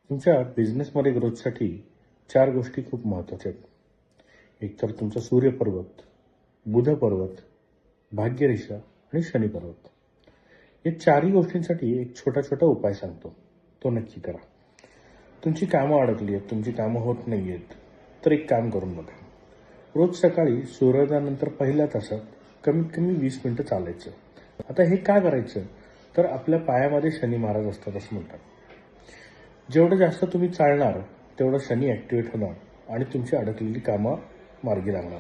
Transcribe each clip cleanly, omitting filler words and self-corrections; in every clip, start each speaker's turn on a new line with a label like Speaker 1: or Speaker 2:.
Speaker 1: तुमच्या बिझनेसमध्ये ग्रोथसाठी 4 गोष्टी खूप महत्त्वाच्या आहेत. एक तर तुमचा सूर्यपर्वत, बुध पर्वत, भाग्यरेषा आणि शनी पर्वत. या चारही गोष्टींसाठी एक छोटा छोटा उपाय सांगतो, तो नक्की करा. तुमची कामं अडकली आहेत, तुमची कामं होत नाही आहेत, तर एक काम करून बघा. रोज सकाळी सूर्योदयानंतर पहिल्या तासात कमीत कमी 20 मिनिटं चालायचं. आता हे का करायचं, तर आपल्या पायामध्ये शनी महाराज असतात असं म्हणतात. जेवढं जास्त तुम्ही चालणार तेवढं शनी ॲक्टिवेट होणार आणि तुमची अडकलेली कामं मार्गी लागणार.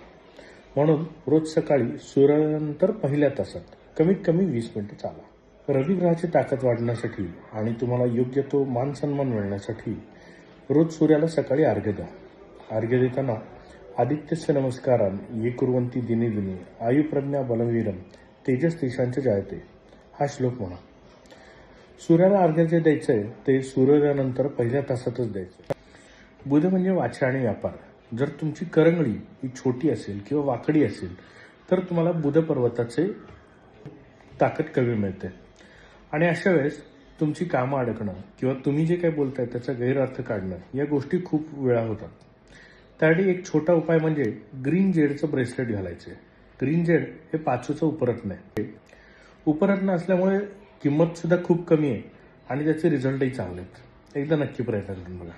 Speaker 1: म्हणून रोज सकाळी सूर्योदयानंतर पहिल्या तासात कमीत कमी 20 मिनिटं चाला. रवी ग्रहाची ताकद वाढण्यासाठी आणि तुम्हाला योग्य तो मान सन्मान मिळण्यासाठी रोज सूर्याला सकाळी अर्घ्य द्या. अर्घ्य देताना आदित्यस्य नमस्कारान ये कुर्वन्ति दिने दिने आयुप्रज्ञा बलवीरम तेजस तेशांच जायते हा श्लोक म्हणा. सूर्याला अर्घ्य जे द्यायचंय ते सूर्योदयानंतर पहिल्या तासातच द्यायचं. बुध म्हणजे वाचा आणि व्यापार. जर तुमची करंगळी ही छोटी असेल किंवा वाकडी असेल तर तुम्हाला बुध पर्वताचे ताकद कमी मिळते आणि अशा वेळेस तुमची कामं अडकणं किंवा तुम्ही जे काही बोलताय त्याचा गैरअर्थ काढणं या गोष्टी खूप वेळा होतात. त्यासाठी एक छोटा उपाय म्हणजे ग्रीन जेडचं ब्रेसलेट घालायचे. ग्रीन जेड हे 5चं उपरत्न आहे. उपरत्न असल्यामुळे किंमत सुद्धा खूप कमी आहे आणि त्याचे रिझल्टही चांगले आहेत. एकदा नक्की प्रयत्न करून बघा.